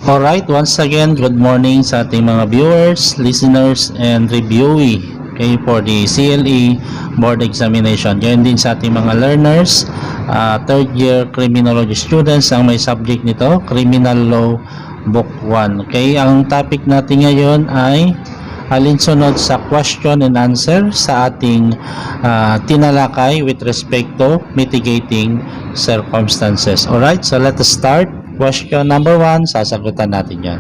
Alright, once again, good morning sa ating mga viewers, listeners, and reviewee, okay, for the CLE board examination. Ganyan din sa ating mga learners, third year criminology students ang may subject nito, Criminal Law Book 1. Okay, ang topic natin ngayon ay alinsunod sa question and answer sa ating tinalakay with respect to mitigating circumstances. Alright, so let us start. Question number 1, sasagutan natin yan.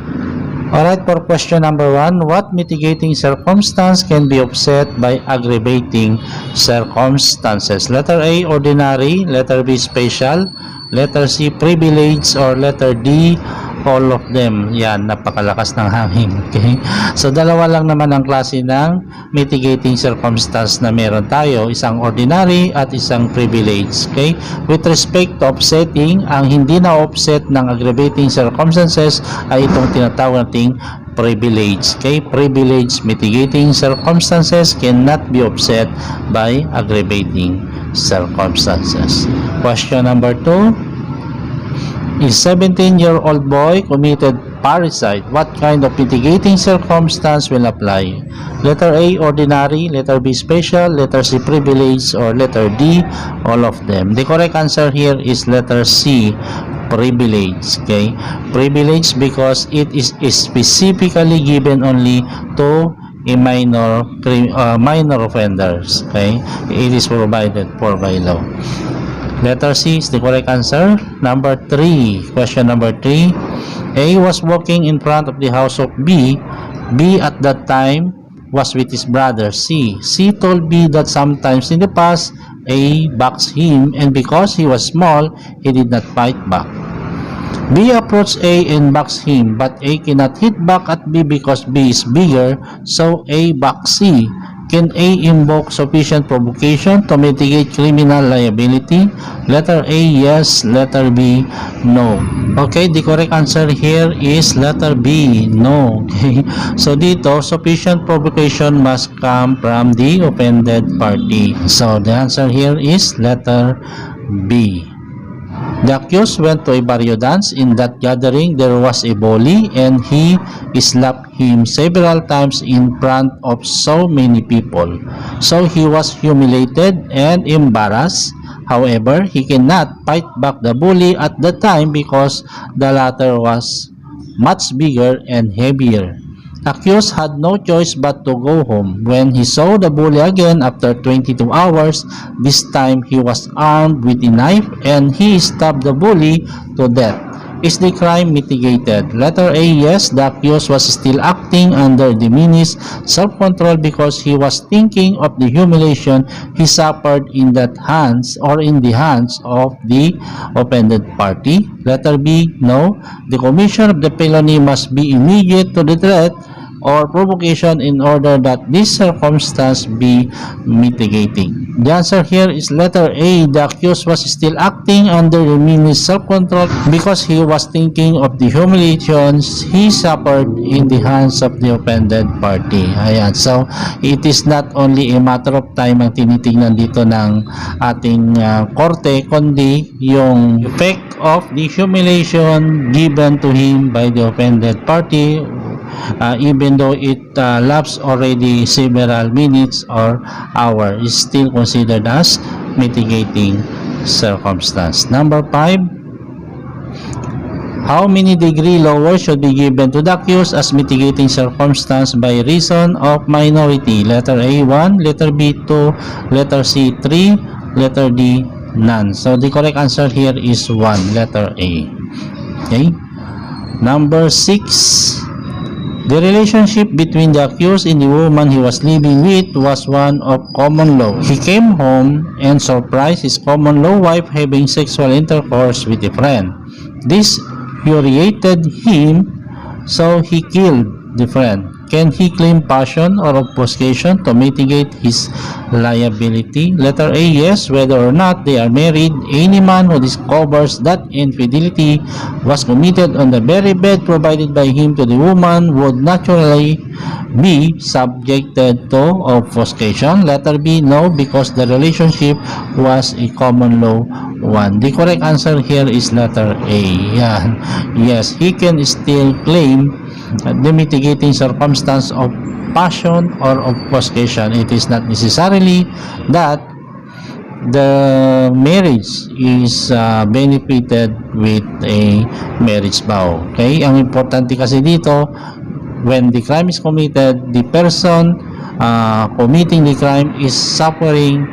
Alright, for question number 1, what mitigating circumstance can be offset by aggravating circumstances? Letter A, ordinary. Letter B, special. Letter C, privilege. Or letter D, all of them. Yan, napakalakas ng hangin. Okay? So, dalawa lang naman ang klase ng mitigating circumstance na meron tayo. Isang ordinary at isang privilege. Okay? With respect to offsetting, ang hindi na offset ng aggravating circumstances ay itong tinatawag nating privilege. Okay? Privilege mitigating circumstances cannot be offset by aggravating circumstances. Question number 2. A 17-year-old boy committed parricide. What kind of mitigating circumstance will apply? Letter A, ordinary. Letter B, special. Letter C, privilege. Or letter D, all of them. The correct answer here is letter C, privilege. Okay, privilege because it is specifically given only to a minor offenders. Okay, it is provided for by law. Letter C is the correct answer. Number 3, question number 3. A was walking in front of the house of B. B at that time was with his brother C. C told B that sometimes in the past A boxed him, and because he was small, he did not fight back. B approached A and boxed him, but A cannot hit back at B because B is bigger, so A boxed C. Can A invoke sufficient provocation to mitigate criminal liability? Letter A, yes. Letter B, no. Okay, the correct answer here is letter B, no. Okay, so dito, sufficient provocation must come from the offended party. So the answer here is letter B. The accused went to a barrio dance. In that gathering, there was a bully, and he slapped him several times in front of so many people. So he was humiliated and embarrassed. However, he cannot fight back the bully at the time because the latter was much bigger and heavier. Accused had no choice but to go home. When he saw the bully again after 22 hours, this time he was armed with a knife and he stabbed the bully to death. Is the crime mitigated? Letter A, yes. The accused was still acting under diminished self-control because he was thinking of the humiliation he suffered in the hands of the offended party. Letter B, no. The commission of the felony must be immediate to the threat or provocation in order that this circumstance be mitigating. The answer here is letter A. The accused was still acting under diminished self-control because he was thinking of the humiliations he suffered in the hands of the offended party. Ayan. So, it is not only a matter of time ang tinitingnan dito ng ating korte, kundi yung effect of the humiliation given to him by the offended party, even though it lapsed already several minutes or hours, is still considered as mitigating circumstance. Number 5. How many degree lower should be given to the accused as mitigating circumstance by reason of minority? Letter A, 1. Letter B, 2. Letter C, 3. Letter D, none. So the correct answer here is 1. Letter A. Okay. Number 6. The relationship between the accused and the woman he was living with was one of common law. He came home and surprised his common law wife having sexual intercourse with a friend. This infuriated him, so he killed the friend. Can he claim passion or obfuscation to mitigate his liability? Letter A, yes, whether or not they are married. Any man who discovers that infidelity was committed on the very bed provided by him to the woman would naturally be subjected to obfuscation. Letter B, no, because the relationship was a common law one. The correct answer here is letter A. Yan. Yes, he can still claim the mitigating circumstance of passion or obfuscation. It is not necessarily that the marriage is benefited with a marriage vow. Okay? Ang importante kasi dito, when the crime is committed, the person committing the crime is suffering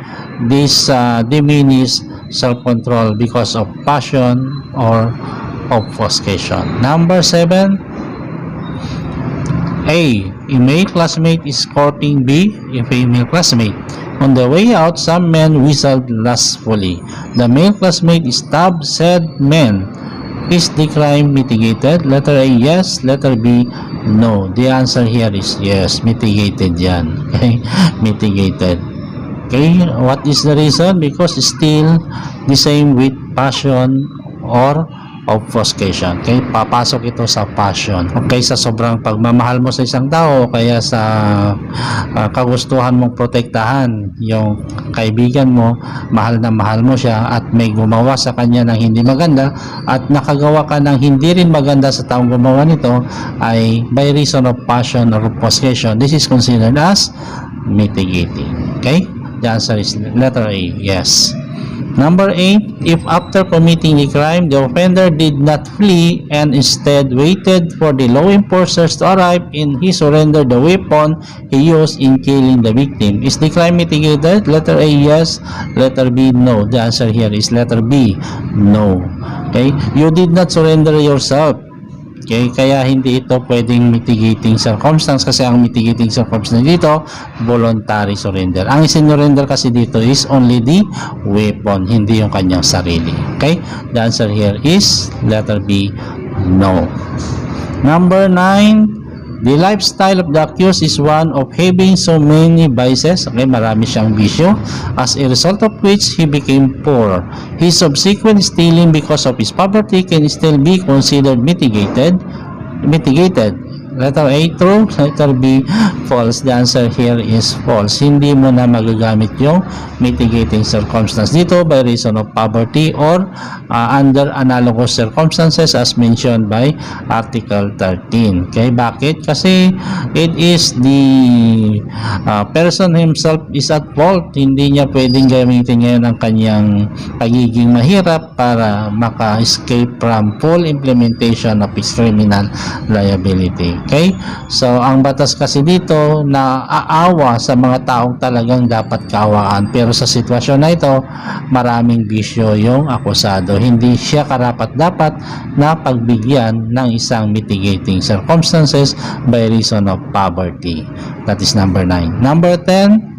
this diminished self-control because of passion or obfuscation. Number 7, A male classmate is courting B, a female classmate. On the way out, some men whistled lustfully. The male classmate stabbed said men. Is the crime mitigated? Letter A, yes. Letter B, no. The answer here is yes. Mitigated yan. Okay? Mitigated. Okay? What is the reason? Because still the same with passion or obfuscation. Okay, papasok ito sa passion. Okay, sa sobrang pagmamahal mo sa isang tao, kaya sa kagustuhan mong protektahan yung kaibigan mo, mahal na mahal mo siya at may gumawa sa kanya ng hindi maganda at nakagawa ka ng hindi rin maganda sa taong gumawa nito, ay by reason of passion or obfuscation, this is considered as mitigating. Okay, the answer is letter A, yes. Number 8, if after committing the crime, the offender did not flee and instead waited for the law enforcers to arrive and he surrendered the weapon he used in killing the victim, is the crime mitigated? Letter A, yes. Letter B, no. The answer here is letter B, no. Okay, you did not surrender yourself. Okay, kaya hindi ito pwedeng mitigating circumstance kasi ang mitigating circumstance dito, voluntary surrender. Ang sinurrender kasi dito is only the weapon, hindi yung kanyang sarili. Okay, the answer here is letter B, no. Number 9, the lifestyle of the accused is one of having so many vices. Okay, marami siyang bisyo. As a result of which, he became poor. His subsequent stealing because of his poverty can still be considered mitigated. Letter A, true. Letter B, false. The answer here is false. Hindi mo na magagamit yung mitigating circumstance dito by reason of poverty or under analogous circumstances as mentioned by Article 13. Okay, bakit? Kasi it is the person himself is at fault. Hindi niya pwedeng gamitin ngayon ang kanyang pagiging mahirap para maka-escape from full implementation of his criminal liability. Okay? So, ang batas kasi dito na aawa sa mga taong talagang dapat kaawaan. Pero sa sitwasyon na ito, maraming bisyo yung akusado. Hindi siya karapat-dapat na pagbigyan ng isang mitigating circumstances by reason of poverty. That is number 9. Number 10,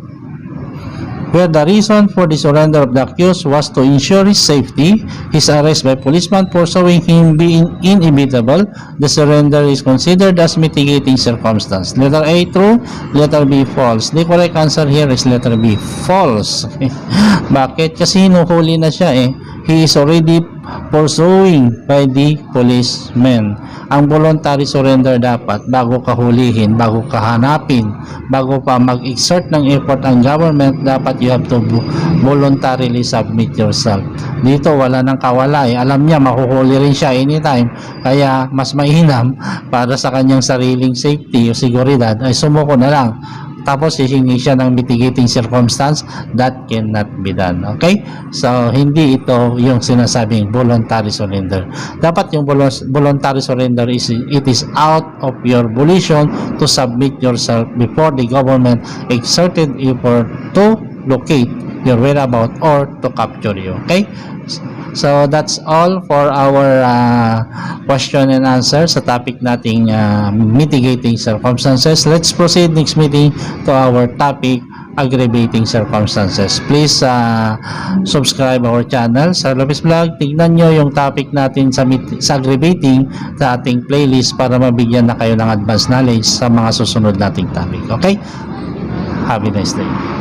where the reason for the surrender of the accused was to ensure his safety, his arrest by policeman pursuing him being inevitable, the surrender is considered as mitigating circumstance. Letter A, true. Letter B, false. The correct answer here is letter B, false. Bakit? Kasi hinuhuli na siya eh. He is already pursuing by the policeman. Ang voluntary surrender dapat bago ka hulihin, bago ka hanapin, bago pa mag-exert ng effort ang government, dapat you have to voluntarily submit yourself. Dito wala nang kawala eh. Alam niya mahuhuli rin siya anytime, kaya mas mainam para sa kanyang sariling safety o seguridad ay sumuko na lang. Tapos hihingi siya ng mitigating circumstance, that cannot be done. Okay? So, hindi ito yung sinasabing voluntary surrender. Dapat yung voluntary surrender is it is out of your volition to submit yourself before the government exerted effort to locate your whereabouts or to capture you. Okay? So, that's all for our question and answer sa topic nating mitigating circumstances. Let's proceed next meeting to our topic aggravating circumstances. Please subscribe our channel sa Lopez Vlog. Tignan nyo yung topic natin sa aggravating sa ating playlist para mabigyan na kayo ng advanced knowledge sa mga susunod nating topic. Okay? Have a nice day.